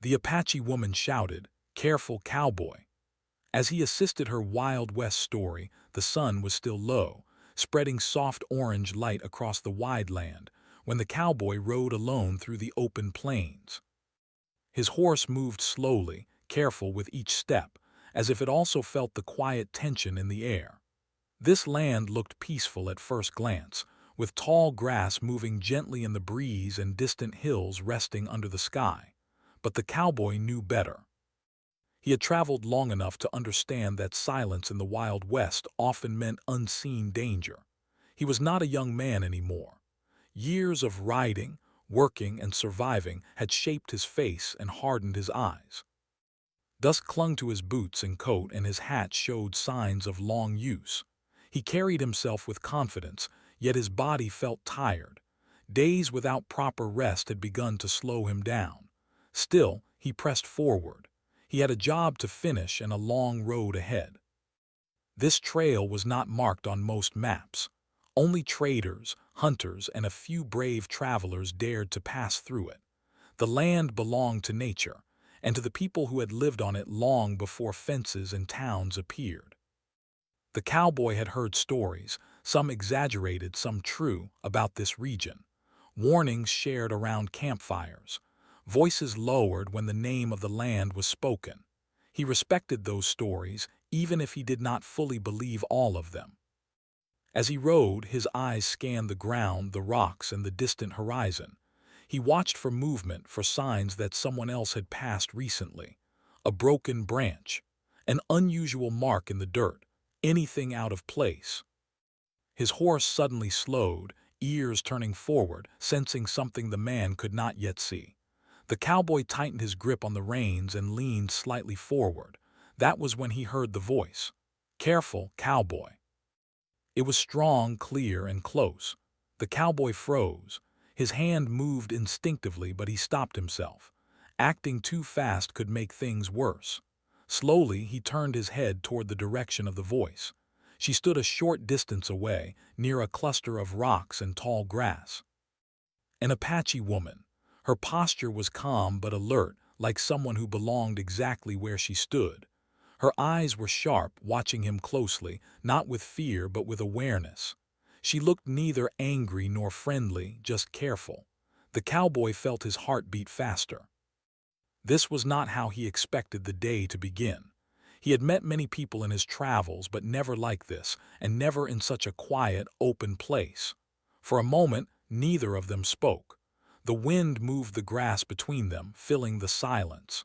The Apache woman shouted, "Careful, cowboy." As he assisted her Wild West story, the sun was still low, spreading soft orange light across the wide land, when the cowboy rode alone through the open plains. His horse moved slowly, careful with each step, as if it also felt the quiet tension in the air. This land looked peaceful at first glance, with tall grass moving gently in the breeze and distant hills resting under the sky. But the cowboy knew better. He had traveled long enough to understand that silence in the Wild West often meant unseen danger. He was not a young man anymore. Years of riding, working, and surviving had shaped his face and hardened his eyes. Dust clung to his boots and coat, and his hat showed signs of long use. He carried himself with confidence, yet his body felt tired. Days without proper rest had begun to slow him down. Still, he pressed forward. He had a job to finish and a long road ahead. This trail was not marked on most maps. Only traders, hunters, and a few brave travelers dared to pass through it. The land belonged to nature, and to the people who had lived on it long before fences and towns appeared. The cowboy had heard stories, some exaggerated, some true, about this region. Warnings shared around campfires. Voices lowered when the name of the land was spoken. He respected those stories, even if he did not fully believe all of them. As he rode, his eyes scanned the ground, the rocks, and the distant horizon. He watched for movement, for signs that someone else had passed recently. A broken branch, an unusual mark in the dirt, anything out of place. His horse suddenly slowed, ears turning forward, sensing something the man could not yet see. The cowboy tightened his grip on the reins and leaned slightly forward. That was when he heard the voice. "Careful, cowboy." It was strong, clear, and close. The cowboy froze. His hand moved instinctively, but he stopped himself. Acting too fast could make things worse. Slowly, he turned his head toward the direction of the voice. She stood a short distance away, near a cluster of rocks and tall grass. An Apache woman. Her posture was calm but alert, like someone who belonged exactly where she stood. Her eyes were sharp, watching him closely, not with fear but with awareness. She looked neither angry nor friendly, just careful. The cowboy felt his heart beat faster. This was not how he expected the day to begin. He had met many people in his travels, but never like this, and never in such a quiet, open place. For a moment, neither of them spoke. The wind moved the grass between them, filling the silence.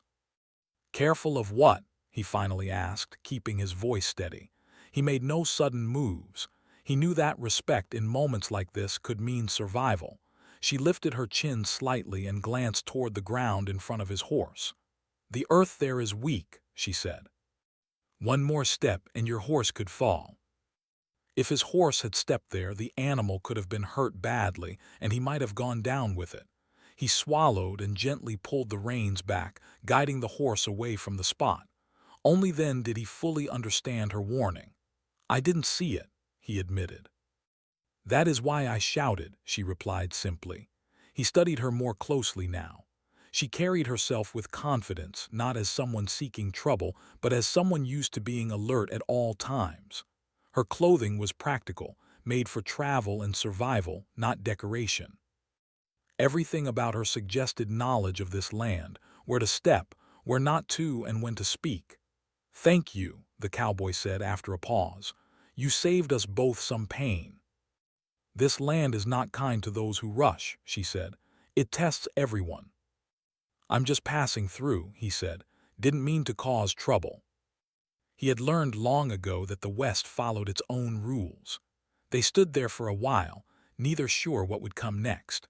"Careful of what?" he finally asked, keeping his voice steady. He made no sudden moves. He knew that respect in moments like this could mean survival. She lifted her chin slightly and glanced toward the ground in front of his horse. "The earth there is weak," she said. "One more step and your horse could fall." If his horse had stepped there, the animal could have been hurt badly, and he might have gone down with it. He swallowed and gently pulled the reins back, guiding the horse away from the spot. Only then did he fully understand her warning. "I didn't see it," he admitted. "That is why I shouted," she replied simply. He studied her more closely now. She carried herself with confidence, not as someone seeking trouble, but as someone used to being alert at all times. Her clothing was practical, made for travel and survival, not decoration. Everything about her suggested knowledge of this land, where to step, where not to, and when to speak. "Thank you," the cowboy said after a pause. "You saved us both some pain." "This land is not kind to those who rush," she said. "It tests everyone." "I'm just passing through," he said. "Didn't mean to cause trouble." He had learned long ago that the West followed its own rules. They stood there for a while, neither sure what would come next.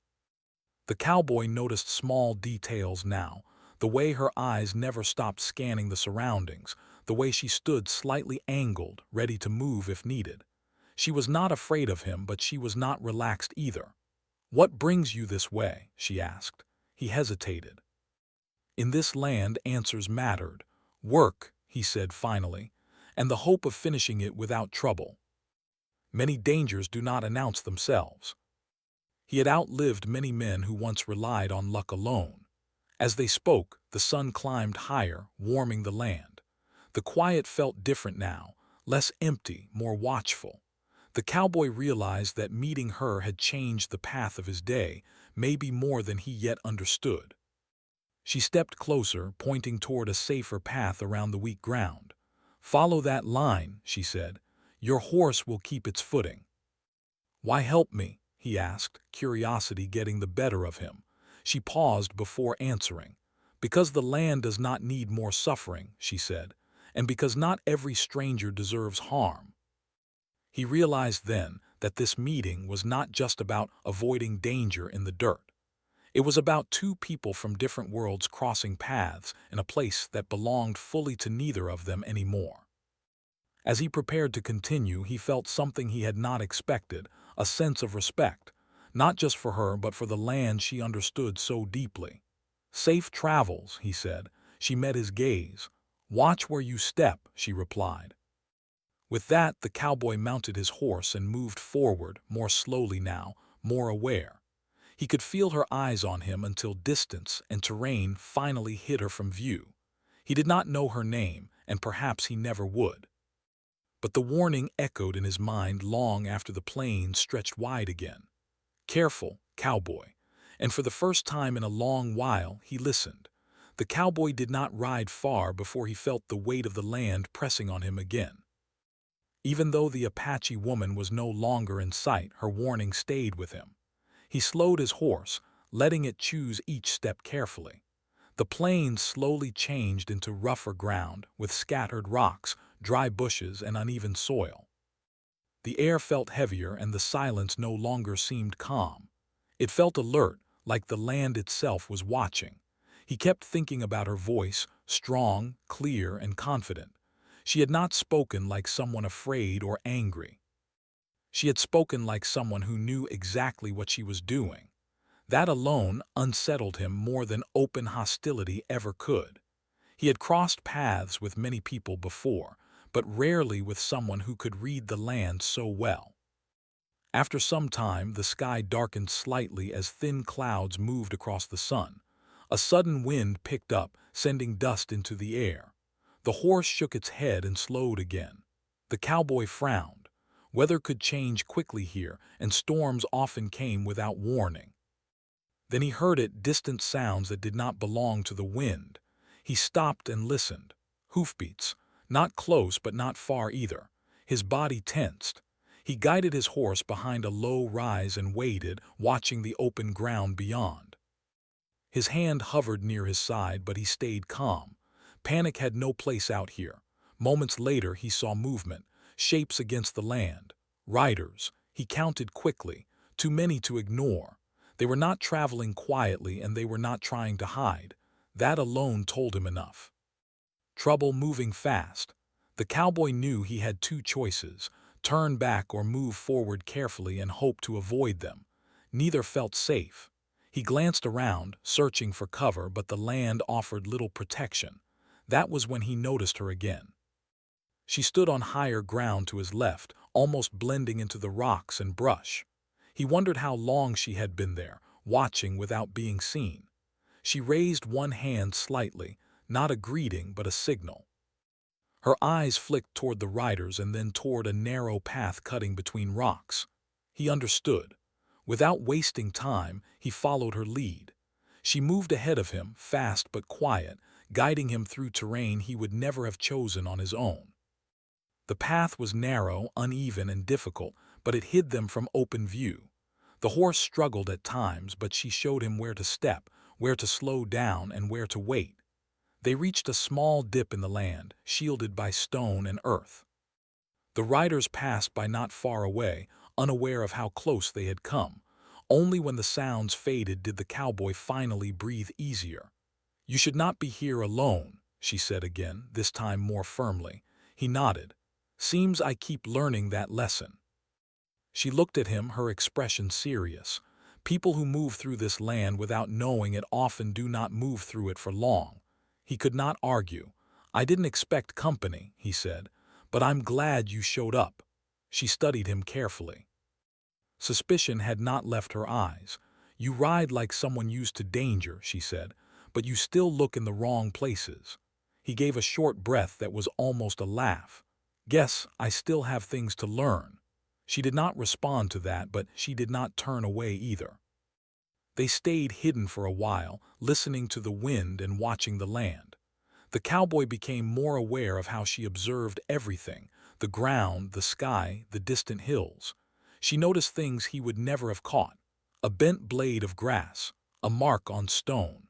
The cowboy noticed small details now, the way her eyes never stopped scanning the surroundings, the way she stood slightly angled, ready to move if needed. She was not afraid of him, but she was not relaxed either. "What brings you this way?" she asked. He hesitated. In this land, answers mattered. "Work," he said finally, "and the hope of finishing it without trouble. Many dangers do not announce themselves." He had outlived many men who once relied on luck alone. As they spoke, the sun climbed higher, warming the land. The quiet felt different now, less empty, more watchful. The cowboy realized that meeting her had changed the path of his day, maybe more than he yet understood. She stepped closer, pointing toward a safer path around the weak ground. "Follow that line," she said. "Your horse will keep its footing." "Why help me?" he asked, curiosity getting the better of him. She paused before answering. "Because the land does not need more suffering," she said, "and because not every stranger deserves harm." He realized then that this meeting was not just about avoiding danger in the dirt. It was about two people from different worlds crossing paths in a place that belonged fully to neither of them anymore. As he prepared to continue, he felt something he had not expected, a sense of respect, not just for her but for the land she understood so deeply. "Safe travels," he said. She met his gaze. "Watch where you step," she replied. With that, the cowboy mounted his horse and moved forward, more slowly now, more aware. He could feel her eyes on him until distance and terrain finally hid her from view. He did not know her name, and perhaps he never would. But the warning echoed in his mind long after the plains stretched wide again. "Careful, cowboy." And for the first time in a long while, he listened. The cowboy did not ride far before he felt the weight of the land pressing on him again. Even though the Apache woman was no longer in sight, her warning stayed with him. He slowed his horse, letting it choose each step carefully. The plains slowly changed into rougher ground, with scattered rocks, dry bushes, and uneven soil. The air felt heavier and the silence no longer seemed calm. It felt alert, like the land itself was watching. He kept thinking about her voice, strong, clear, and confident. She had not spoken like someone afraid or angry. She had spoken like someone who knew exactly what she was doing. That alone unsettled him more than open hostility ever could. He had crossed paths with many people before, but rarely with someone who could read the land so well. After some time, the sky darkened slightly as thin clouds moved across the sun. A sudden wind picked up, sending dust into the air. The horse shook its head and slowed again. The cowboy frowned. Weather could change quickly here, and storms often came without warning. Then he heard distant sounds that did not belong to the wind. He stopped and listened. Hoofbeats. Not close but not far either. His body tensed. He guided his horse behind a low rise and waited, watching the open ground beyond. His hand hovered near his side, but he stayed calm. Panic had no place out here. Moments later he saw movement, shapes against the land. Riders. He counted quickly, too many to ignore. They were not traveling quietly and they were not trying to hide. That alone told him enough. Trouble moving fast. The cowboy knew he had two choices: turn back or move forward carefully and hope to avoid them. Neither felt safe. He glanced around, searching for cover, but the land offered little protection. That was when he noticed her again. She stood on higher ground to his left, almost blending into the rocks and brush. He wondered how long she had been there, watching without being seen. She raised one hand slightly, not a greeting but a signal. Her eyes flicked toward the riders and then toward a narrow path cutting between rocks. He understood. Without wasting time, he followed her lead. She moved ahead of him, fast but quiet, guiding him through terrain he would never have chosen on his own. The path was narrow, uneven, and difficult, but it hid them from open view. The horse struggled at times, but she showed him where to step, where to slow down, and where to wait. They reached a small dip in the land, shielded by stone and earth. The riders passed by not far away, unaware of how close they had come. Only when the sounds faded did the cowboy finally breathe easier. "You should not be here alone," she said again, this time more firmly. He nodded. "Seems I keep learning that lesson." She looked at him, her expression serious. People who move through this land without knowing it often do not move through it for long. He could not argue. "I didn't expect company," he said, "but I'm glad you showed up." She studied him carefully. Suspicion had not left her eyes. "You ride like someone used to danger," she said, but you still look in the wrong places." He gave a short breath that was almost a laugh. "Guess I still have things to learn." She did not respond to that, but she did not turn away either. They stayed hidden for a while, listening to the wind and watching the land. The cowboy became more aware of how she observed everything: the ground, the sky, the distant hills. She noticed things he would never have caught: a bent blade of grass, a mark on stone,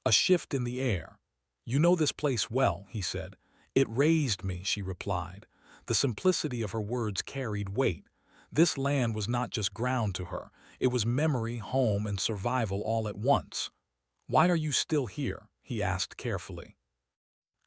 a shift in the air. "You know this place well," he said. "It raised me," she replied. The simplicity of her words carried weight. This land was not just ground to her, it was memory, home, and survival all at once. "Why are you still here?" he asked carefully.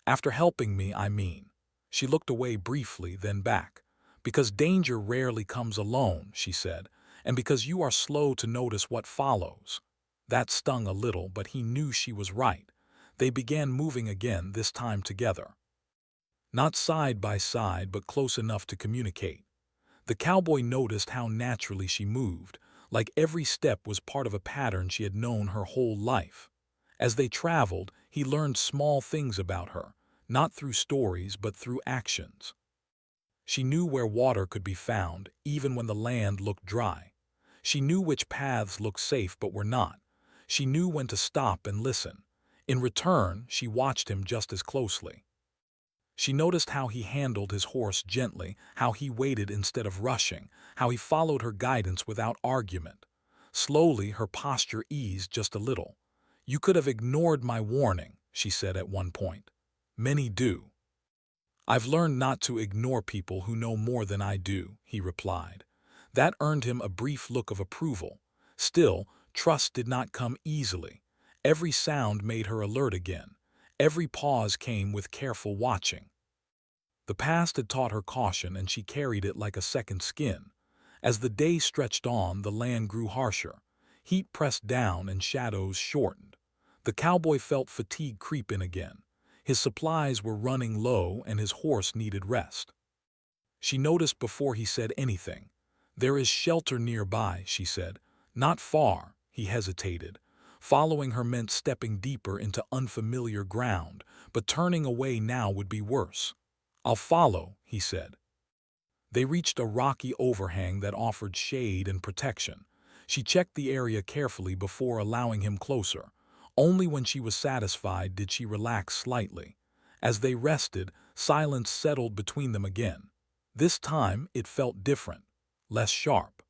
"After helping me, I mean." She looked away briefly, then back. "Because danger rarely comes alone," she said, "and because you are slow to notice what follows." That stung a little, but he knew she was right. They began moving again, this time together. Not side by side, but close enough to communicate. The cowboy noticed how naturally she moved, like every step was part of a pattern she had known her whole life. As they traveled, he learned small things about her, not through stories but through actions. She knew where water could be found, even when the land looked dry. She knew which paths looked safe but were not. She knew when to stop and listen. In return, she watched him just as closely. She noticed how he handled his horse gently, how he waited instead of rushing, how he followed her guidance without argument. Slowly, her posture eased just a little. "You could have ignored my warning," she said at one point. "Many do." "I've learned not to ignore people who know more than I do," he replied. That earned him a brief look of approval. Still, trust did not come easily. Every sound made her alert again. Every pause came with careful watching. The past had taught her caution, and she carried it like a second skin. As the day stretched on, the land grew harsher. Heat pressed down and shadows shortened. The cowboy felt fatigue creep in again. His supplies were running low and his horse needed rest. She noticed before he said anything. "There is shelter nearby," she said. "Not far." He hesitated. Following her meant stepping deeper into unfamiliar ground, but turning away now would be worse. "I'll follow," he said. They reached a rocky overhang that offered shade and protection. She checked the area carefully before allowing him closer. Only when she was satisfied did she relax slightly. As they rested, silence settled between them again. This time it felt different, less sharp.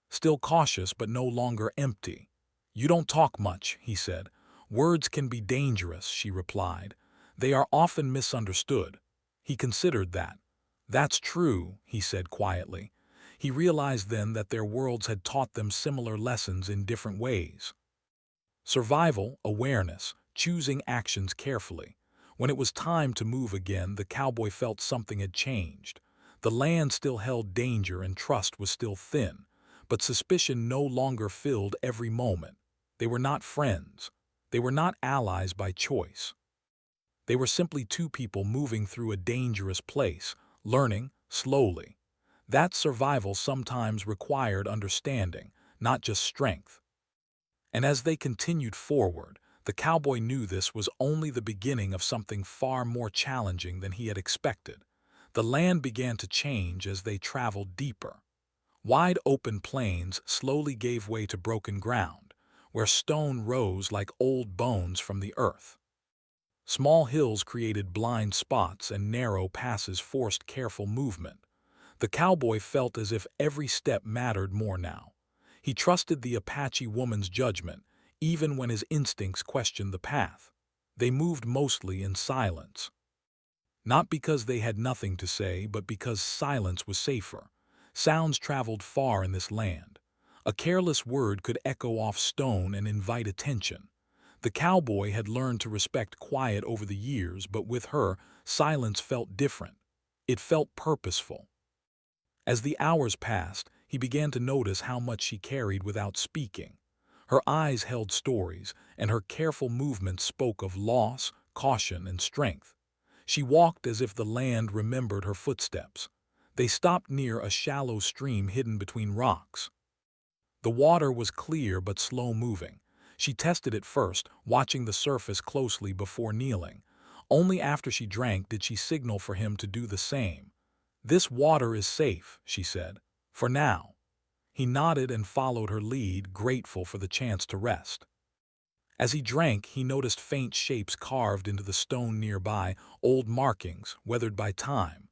Still cautious but no longer empty. "You don't talk much," he said. "Words can be dangerous," she replied. "They are often misunderstood." He considered that. "That's true," he said quietly. He realized then that their worlds had taught them similar lessons in different ways. Survival, awareness, choosing actions carefully. When it was time to move again, the cowboy felt something had changed. The land still held danger and trust was still thin, but suspicion no longer filled every moment. They were not friends. They were not allies by choice. They were simply two people moving through a dangerous place, learning slowly. That survival sometimes required understanding, not just strength. And as they continued forward, the cowboy knew this was only the beginning of something far more challenging than he had expected. The land began to change as they traveled deeper. Wide open plains slowly gave way to broken ground, where stone rose like old bones from the earth. Small hills created blind spots and narrow passes forced careful movement. The cowboy felt as if every step mattered more now. He trusted the Apache woman's judgment, even when his instincts questioned the path. They moved mostly in silence. Not because they had nothing to say, but because silence was safer. Sounds traveled far in this land. A careless word could echo off stone and invite attention. The cowboy had learned to respect quiet over the years, but with her, silence felt different. It felt purposeful. As the hours passed, he began to notice how much she carried without speaking. Her eyes held stories, and her careful movements spoke of loss, caution, and strength. She walked as if the land remembered her footsteps. They stopped near a shallow stream hidden between rocks. The water was clear but slow-moving. She tested it first, watching the surface closely before kneeling. Only after she drank did she signal for him to do the same. "This water is safe," she said. "For now." He nodded and followed her lead, grateful for the chance to rest. As he drank, he noticed faint shapes carved into the stone nearby, old markings, weathered by time.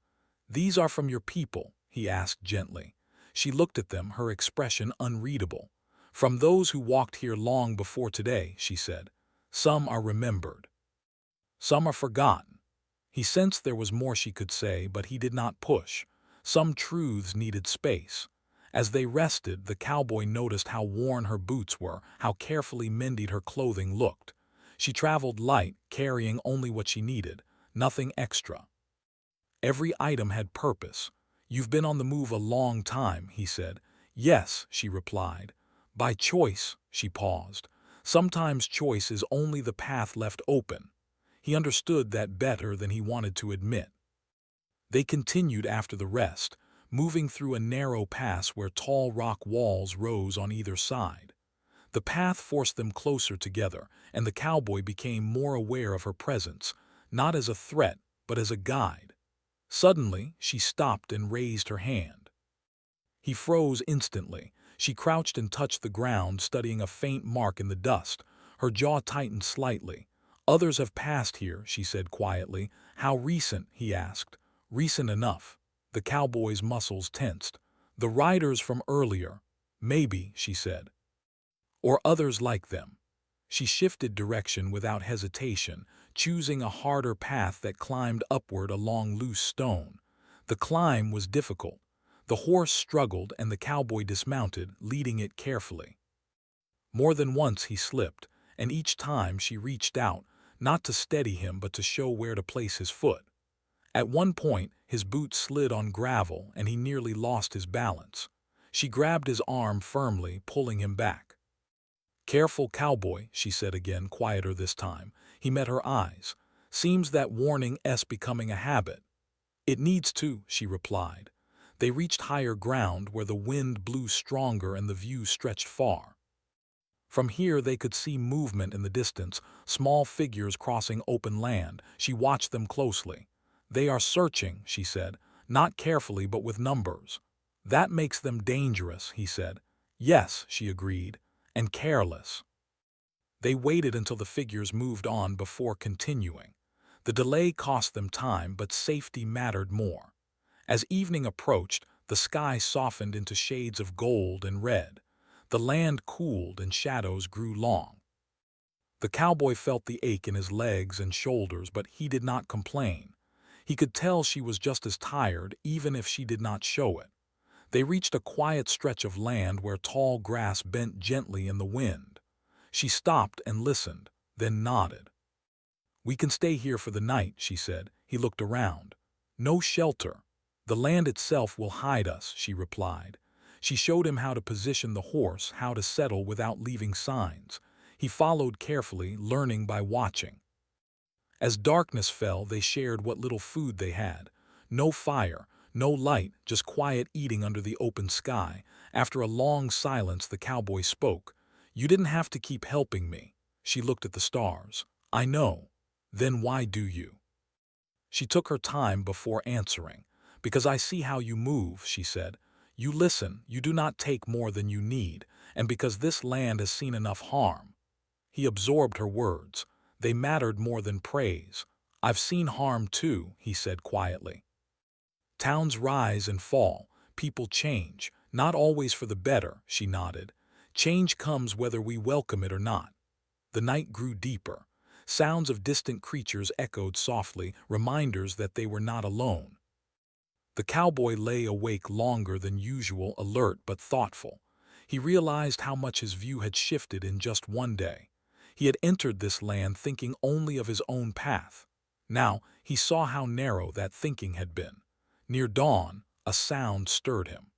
"These are from your people?" he asked gently. She looked at them, her expression unreadable. "From those who walked here long before today," she said. "Some are remembered. Some are forgotten." He sensed there was more she could say, but he did not push. Some truths needed space. As they rested, the cowboy noticed how worn her boots were, how carefully mended her clothing looked. She traveled light, carrying only what she needed, nothing extra. Every item had purpose. "You've been on the move a long time," he said. "Yes," she replied. "By choice." She paused. "Sometimes choice is only the path left open." He understood that better than he wanted to admit. They continued after the rest, moving through a narrow pass where tall rock walls rose on either side. The path forced them closer together, and the cowboy became more aware of her presence, not as a threat, but as a guide. Suddenly, she stopped and raised her hand. He froze instantly. She crouched and touched the ground, studying a faint mark in the dust. Her jaw tightened slightly. "Others have passed here," she said quietly. "How recent?" he asked. "Recent enough." The cowboy's muscles tensed. "The riders from earlier." "Maybe," she said. "Or others like them." She shifted direction without hesitation, choosing a harder path that climbed upward along loose stone. The climb was difficult. The horse struggled and the cowboy dismounted, leading it carefully. More than once he slipped, and each time she reached out, not to steady him but to show where to place his foot. At one point, his boot slid on gravel and he nearly lost his balance. She grabbed his arm firmly, pulling him back. "Careful, cowboy," she said again, quieter this time. He met her eyes. "Seems that warning becoming a habit." "It needs to," she replied. They reached higher ground where the wind blew stronger and the view stretched far. From here they could see movement in the distance, small figures crossing open land. She watched them closely. "They are searching," she said, "not carefully but with numbers." "That makes them dangerous," he said. "Yes," she agreed, "and careless." They waited until the figures moved on before continuing. The delay cost them time, but safety mattered more. As evening approached, the sky softened into shades of gold and red. The land cooled and shadows grew long. The cowboy felt the ache in his legs and shoulders, but he did not complain. He could tell she was just as tired, even if she did not show it. They reached a quiet stretch of land where tall grass bent gently in the wind. She stopped and listened, then nodded. "We can stay here for the night," she said. He looked around. "No shelter. The land itself will hide us," she replied. She showed him how to position the horse, how to settle without leaving signs. He followed carefully, learning by watching. As darkness fell, they shared what little food they had. No fire, no light, just quiet eating under the open sky. After a long silence, the cowboy spoke. "You didn't have to keep helping me." She looked at the stars. "I know." "Then why do you?" She took her time before answering. "Because I see how you move," she said. "You listen, you do not take more than you need, and because this land has seen enough harm." He absorbed her words. They mattered more than praise. "I've seen harm too," he said quietly. "Towns rise and fall. People change. Not always for the better," she nodded. "Change comes whether we welcome it or not." The night grew deeper. Sounds of distant creatures echoed softly, reminders that they were not alone. The cowboy lay awake longer than usual, alert but thoughtful. He realized how much his view had shifted in just one day. He had entered this land thinking only of his own path. Now he saw how narrow that thinking had been. Near dawn, a sound stirred him.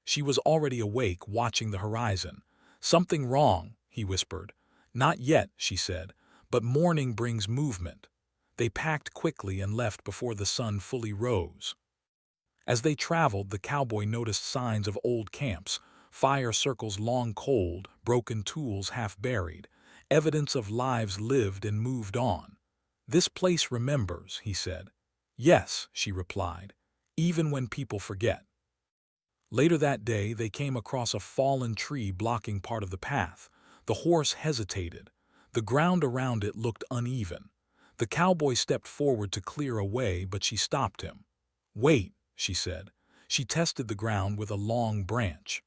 She was already awake, watching the horizon. "Something wrong," he whispered. "Not yet," she said, "but morning brings movement." They packed quickly and left before the sun fully rose. As they traveled, the cowboy noticed signs of old camps, fire circles long cold, broken tools half buried, evidence of lives lived and moved on. "This place remembers," he said. "Yes," she replied, "even when people forget." Later that day, they came across a fallen tree blocking part of the path. The horse hesitated. The ground around it looked uneven. The cowboy stepped forward to clear a way, but she stopped him. "Wait," she said. She tested the ground with a long branch.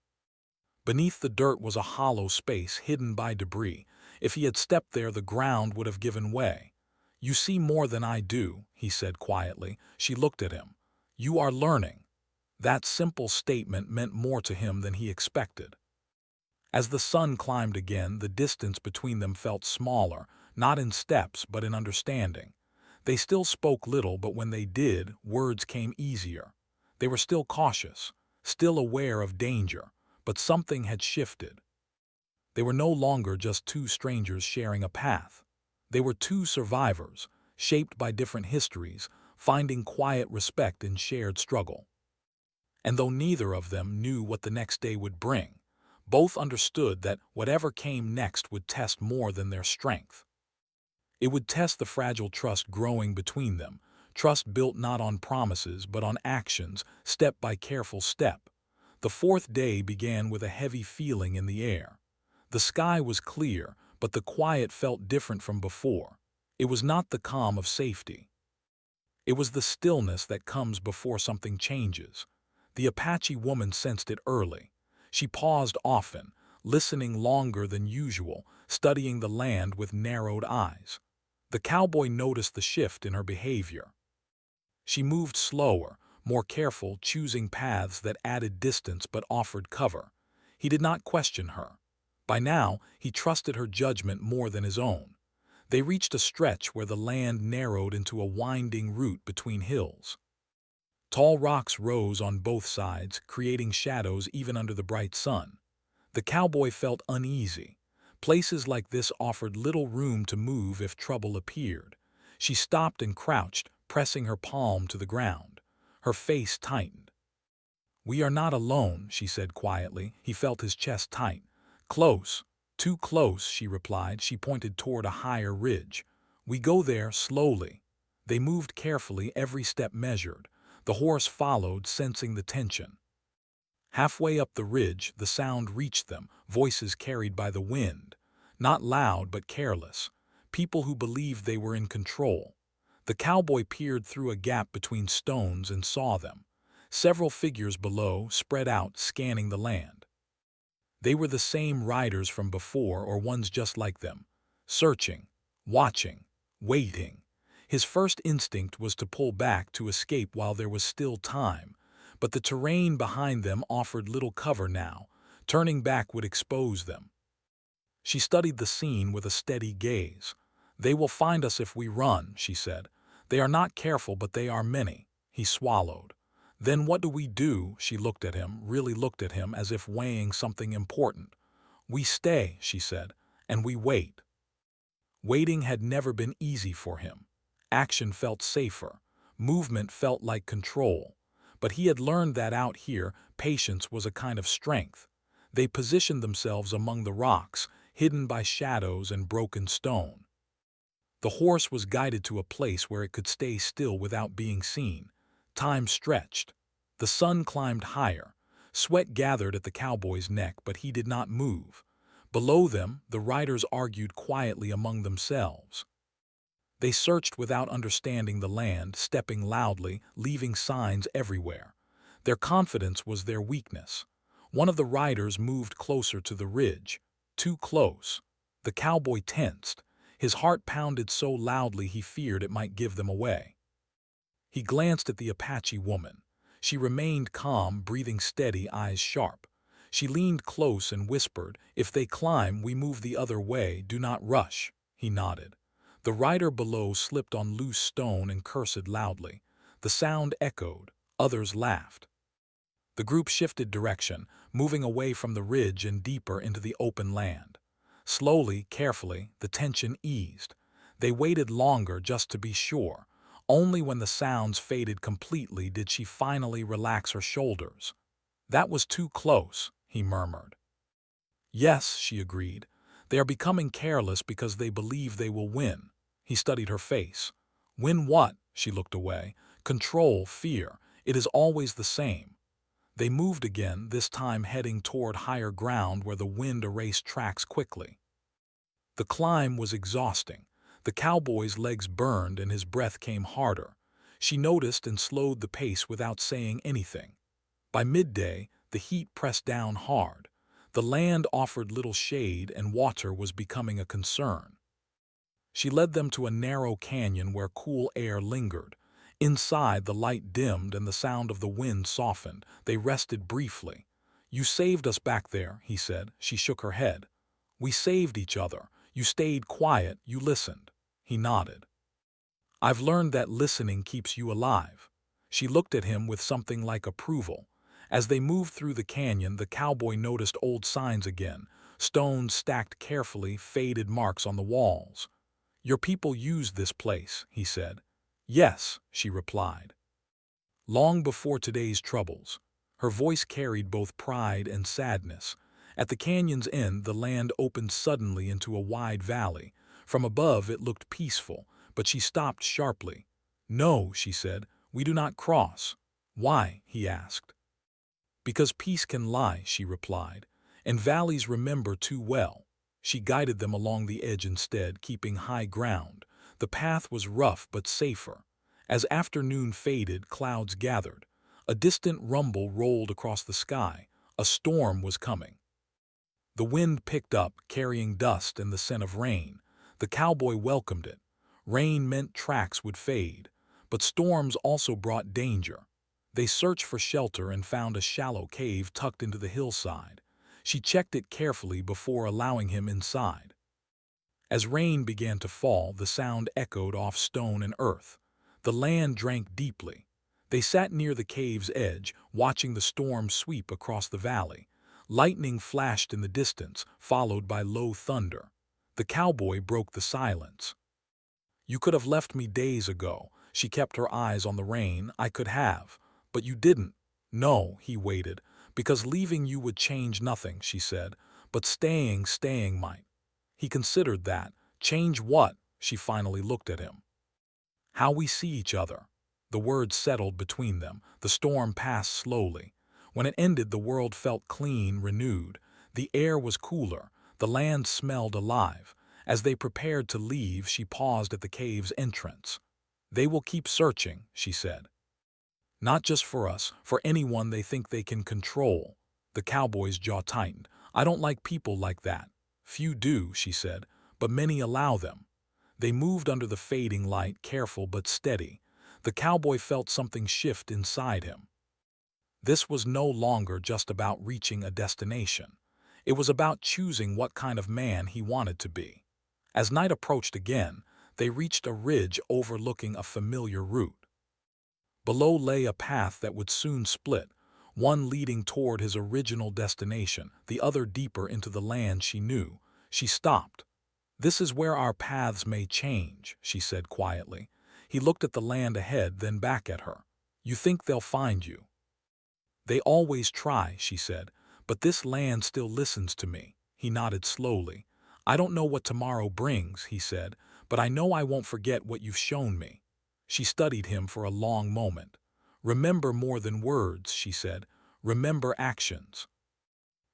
Beneath the dirt was a hollow space hidden by debris. If he had stepped there, the ground would have given way. "You see more than I do," he said quietly. She looked at him. "You are learning." That simple statement meant more to him than he expected. As the sun climbed again, the distance between them felt smaller, not in steps but in understanding. They still spoke little, but when they did, words came easier. They were still cautious, still aware of danger, but something had shifted. They were no longer just two strangers sharing a path. They were two survivors, shaped by different histories, finding quiet respect in shared struggle. And though neither of them knew what the next day would bring, both understood that whatever came next would test more than their strength. It would test the fragile trust growing between them, trust built not on promises but on actions, step by careful step. The fourth day began with a heavy feeling in the air. The sky was clear, but the quiet felt different from before. It was not the calm of safety. It was the stillness that comes before something changes. The Apache woman sensed it early. She paused often, listening longer than usual, studying the land with narrowed eyes. The cowboy noticed the shift in her behavior. She moved slower, more careful, choosing paths that added distance but offered cover. He did not question her. By now, he trusted her judgment more than his own. They reached a stretch where the land narrowed into a winding route between hills. Tall rocks rose on both sides, creating shadows even under the bright sun. The cowboy felt uneasy. Places like this offered little room to move if trouble appeared. She stopped and crouched, pressing her palm to the ground. Her face tightened. "We are not alone," she said quietly. He felt his chest tight. "Close, too close," she replied. She pointed toward a higher ridge. "We go there slowly." They moved carefully, every step measured. The horse followed, sensing the tension. Halfway up the ridge, the sound reached them, voices carried by the wind. Not loud, but careless. People who believed they were in control. The cowboy peered through a gap between stones and saw them. Several figures below, spread out, scanning the land. They were the same riders from before, or ones just like them. Searching, watching, waiting. His first instinct was to pull back, to escape while there was still time. But the terrain behind them offered little cover now. Turning back would expose them. She studied the scene with a steady gaze. "They will find us if we run," she said. "They are not careful, but they are many." He swallowed. "Then what do we do?" She looked at him, really looked at him, as if weighing something important. "We stay," she said, "and we wait." Waiting had never been easy for him. Action felt safer. Movement felt like control. But he had learned that out here, patience was a kind of strength. They positioned themselves among the rocks, hidden by shadows and broken stone. The horse was guided to a place where it could stay still without being seen. Time stretched. The sun climbed higher. Sweat gathered at the cowboy's neck, but he did not move. Below them, the riders argued quietly among themselves. They searched without understanding the land, stepping loudly, leaving signs everywhere. Their confidence was their weakness. One of the riders moved closer to the ridge. Too close. The cowboy tensed. His heart pounded so loudly he feared it might give them away. He glanced at the Apache woman. She remained calm, breathing steady, eyes sharp. She leaned close and whispered, "If they climb, we move the other way. Do not rush." He nodded. The rider below slipped on loose stone and cursed loudly. The sound echoed. Others laughed. The group shifted direction, moving away from the ridge and deeper into the open land. Slowly, carefully, the tension eased. They waited longer just to be sure. Only when the sounds faded completely did she finally relax her shoulders. "That was too close," he he murmured. Yes, she agreed. They are becoming careless because they believe they will win. He studied her face. Win what? She looked away. Control, fear. It is always the same. They moved again, this time heading toward higher ground where the wind erased tracks quickly. The climb was exhausting. The cowboy's legs burned and his breath came harder. She noticed and slowed the pace without saying anything. By midday, the heat pressed down hard. The land offered little shade and water was becoming a concern. She led them to a narrow canyon where cool air lingered. Inside, the light dimmed and the sound of the wind softened. They rested briefly. You saved us back there, he said. She shook her head. We saved each other. You stayed quiet, you listened. He nodded. I've learned that listening keeps you alive. She looked at him with something like approval. As they moved through the canyon, the cowboy noticed old signs again, stones stacked carefully, faded marks on the walls. Your people used this place, he said. Yes, she replied. Long before today's troubles. Her voice carried both pride and sadness. At the canyon's end, the land opened suddenly into a wide valley. From above, it looked peaceful, but she stopped sharply. No, she said, we do not cross. Why? He asked. Because peace can lie, she replied, and valleys remember too well. She guided them along the edge instead, keeping high ground. The path was rough but safer. As afternoon faded, clouds gathered. A distant rumble rolled across the sky. A storm was coming. The wind picked up, carrying dust and the scent of rain. The cowboy welcomed it. Rain meant tracks would fade, but storms also brought danger. They searched for shelter and found a shallow cave tucked into the hillside. She checked it carefully before allowing him inside. As rain began to fall, the sound echoed off stone and earth. The land drank deeply. They sat near the cave's edge, watching the storm sweep across the valley. Lightning flashed in the distance, followed by low thunder. The cowboy broke the silence. You could have left me days ago. She kept her eyes on the rain. I could have. But you didn't. No, he waited. Because leaving you would change nothing, she said. But staying might. He considered that. Change what? She finally looked at him. How we see each other. The words settled between them. The storm passed slowly. When it ended, the world felt clean, renewed. The air was cooler. The land smelled alive. As they prepared to leave, she paused at the cave's entrance. They will keep searching, she said. Not just for us, for anyone they think they can control. The cowboy's jaw tightened. I don't like people like that. Few do, she said, but many allow them. They moved under the fading light, careful but steady. The cowboy felt something shift inside him. This was no longer just about reaching a destination. It was about choosing what kind of man he wanted to be. As night approached again, they reached a ridge overlooking a familiar route. Below lay a path that would soon split, one leading toward his original destination, the other deeper into the land she knew. She stopped. This is where our paths may change, she said quietly. He looked at the land ahead, then back at her. You think they'll find you? They always try, she said, but this land still listens to me. He nodded slowly. I don't know what tomorrow brings, he said, but I know I won't forget what you've shown me. She studied him for a long moment. Remember more than words, she said. Remember actions.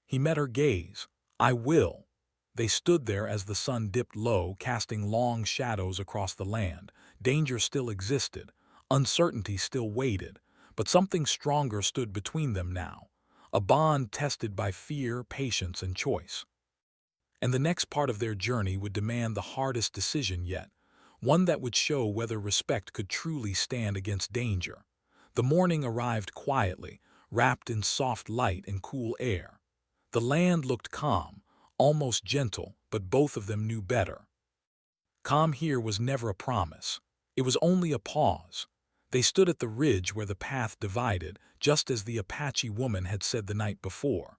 He met her gaze. I will. They stood there as the sun dipped low, casting long shadows across the land. Danger still existed. Uncertainty still waited. But something stronger stood between them now. A bond tested by fear, patience, and choice. And the next part of their journey would demand the hardest decision yet, one that would show whether respect could truly stand against danger. The morning arrived quietly, wrapped in soft light and cool air. The land looked calm, almost gentle, but both of them knew better. Calm here was never a promise. It was only a pause. They stood at the ridge where the path divided, just as the Apache woman had said the night before.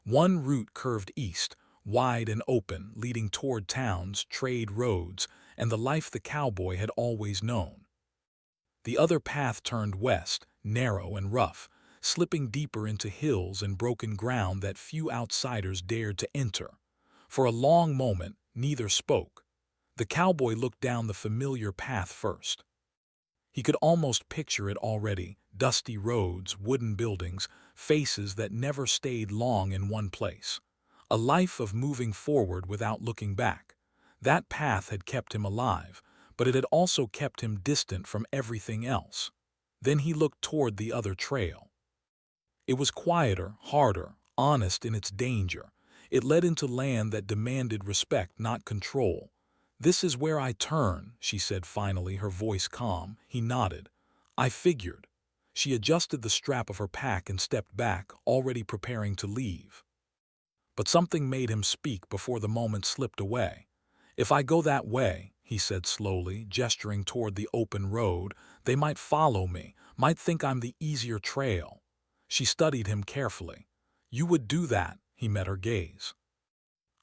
One route curved east, wide and open, leading toward towns, trade roads, and the life the cowboy had always known. The other path turned west, narrow and rough, slipping deeper into hills and broken ground that few outsiders dared to enter. For a long moment, neither spoke. The cowboy looked down the familiar path first. He could almost picture it already: dusty roads, wooden buildings, faces that never stayed long in one place. A life of moving forward without looking back. That path had kept him alive, but it had also kept him distant from everything else. Then he looked toward the other trail. It was quieter, harder, honest in its danger. It led into land that demanded respect, not control. "This is where I turn," she said finally, her voice calm. He nodded. "I figured." She adjusted the strap of her pack and stepped back, already preparing to leave. But something made him speak before the moment slipped away. "If I go that way," he said slowly, gesturing toward the open road, "they might follow me, might think I'm the easier trail." She studied him carefully. "You would do that?" He met her gaze.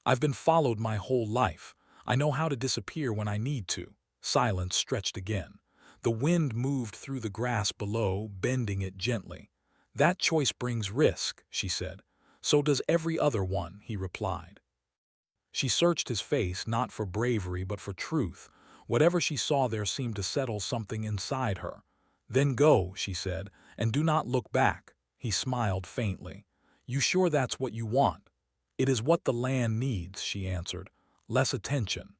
"I've been followed my whole life. I know how to disappear when I need to." Silence stretched again. The wind moved through the grass below, bending it gently. "That choice brings risk," she said. "So does every other one," he replied. She searched his face, not for bravery but for truth. Whatever she saw there seemed to settle something inside her. "Then go," she said, "and do not look back." He smiled faintly. "You sure that's what you want?" "It is what the land needs," she answered. "Less attention.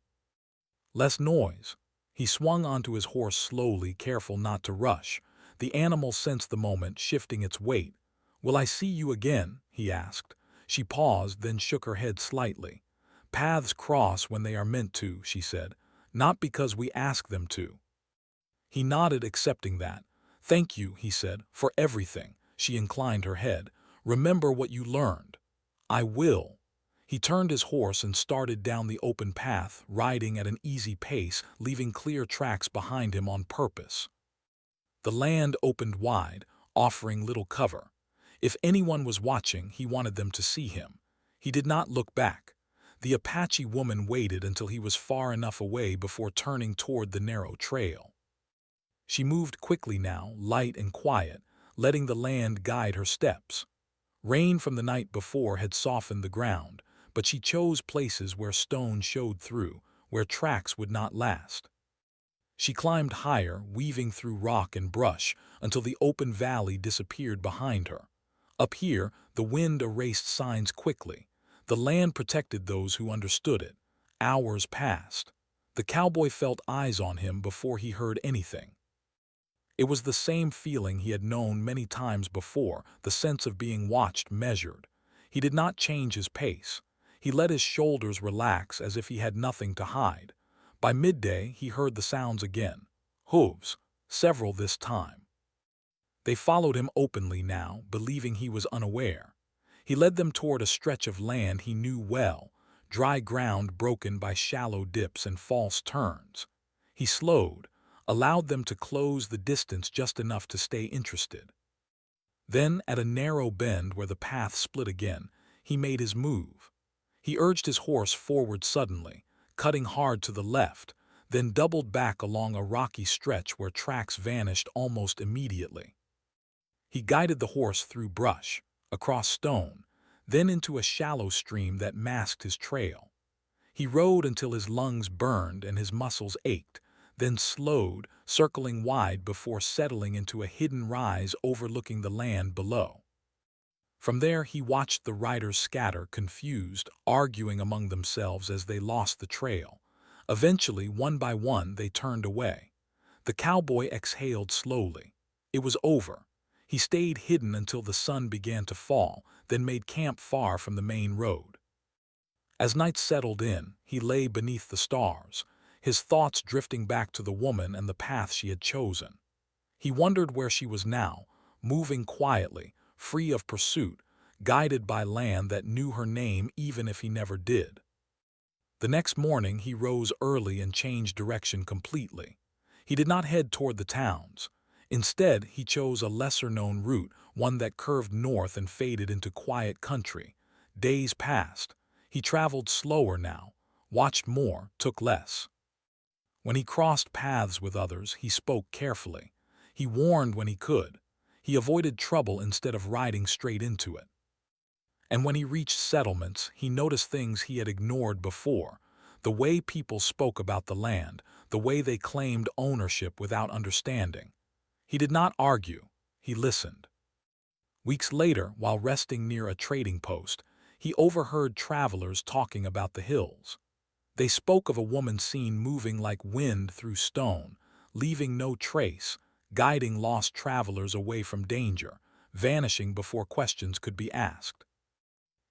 Less noise." He swung onto his horse slowly, careful not to rush. The animal sensed the moment, shifting its weight. "Will I see you again?" he asked. She paused, then shook her head slightly. "Paths cross when they are meant to," she said. "Not because we ask them to." He nodded, accepting that. "Thank you," he said, "for everything." She inclined her head. "Remember what you learned." "I will." He turned his horse and started down the open path, riding at an easy pace, leaving clear tracks behind him on purpose. The land opened wide, offering little cover. If anyone was watching, he wanted them to see him. He did not look back. The Apache woman waited until he was far enough away before turning toward the narrow trail. She moved quickly now, light and quiet, letting the land guide her steps. Rain from the night before had softened the ground, but she chose places where stone showed through, where tracks would not last. She climbed higher, weaving through rock and brush, until the open valley disappeared behind her. Up here, the wind erased signs quickly. The land protected those who understood it. Hours passed. The cowboy felt eyes on him before he heard anything. It was the same feeling he had known many times before, the sense of being watched, measured. He did not change his pace. He let his shoulders relax as if he had nothing to hide. By midday, he heard the sounds again. Hooves, several this time. They followed him openly now, believing he was unaware. He led them toward a stretch of land he knew well, dry ground broken by shallow dips and false turns. He slowed, allowed them to close the distance just enough to stay interested. Then, at a narrow bend where the path split again, he made his move. He urged his horse forward suddenly, cutting hard to the left, then doubled back along a rocky stretch where tracks vanished almost immediately. He guided the horse through brush, across stone, then into a shallow stream that masked his trail. He rode until his lungs burned and his muscles ached, then slowed, circling wide before settling into a hidden rise overlooking the land below. From there he watched the riders scatter, confused, arguing among themselves as they lost the trail. Eventually, one by one, they turned away. The cowboy exhaled slowly. It was over. He stayed hidden until the sun began to fall, then made camp far from the main road. As night settled in, he lay beneath the stars, his thoughts drifting back to the woman and the path she had chosen. He wondered where she was now, moving quietly, free of pursuit, guided by land that knew her name even if he never did. The next morning he rose early and changed direction completely. He did not head toward the towns. Instead, he chose a lesser-known route, one that curved north and faded into quiet country. Days passed. He traveled slower now, watched more, took less. When he crossed paths with others, he spoke carefully. He warned when he could. He avoided trouble instead of riding straight into it. And when he reached settlements, he noticed things he had ignored before: the way people spoke about the land, the way they claimed ownership without understanding. He did not argue, he listened. Weeks later, while resting near a trading post, he overheard travelers talking about the hills. They spoke of a woman seen moving like wind through stone, leaving no trace, guiding lost travelers away from danger, vanishing before questions could be asked.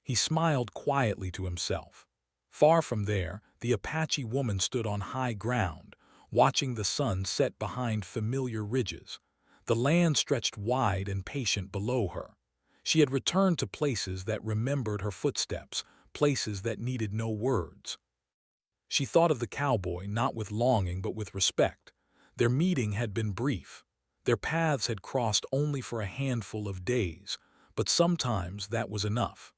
He smiled quietly to himself. Far from there, the Apache woman stood on high ground, watching the sun set behind familiar ridges. The land stretched wide and patient below her. She had returned to places that remembered her footsteps, places that needed no words. She thought of the cowboy not with longing but with respect. Their meeting had been brief. Their paths had crossed only for a handful of days, but sometimes that was enough.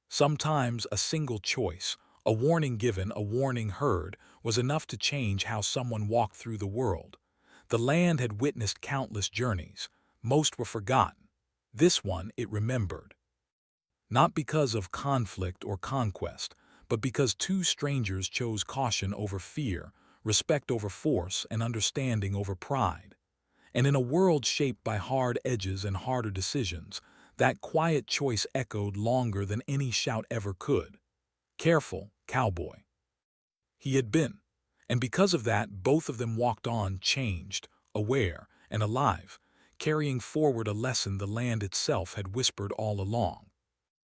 Sometimes a single choice, a warning given, a warning heard, was enough to change how someone walked through the world. The land had witnessed countless journeys. Most were forgotten. This one it remembered. Not because of conflict or conquest, but because two strangers chose caution over fear, respect over force, and understanding over pride. And in a world shaped by hard edges and harder decisions, that quiet choice echoed longer than any shout ever could. Careful, cowboy. He had been. And because of that, both of them walked on changed, aware, and alive, carrying forward a lesson the land itself had whispered all along.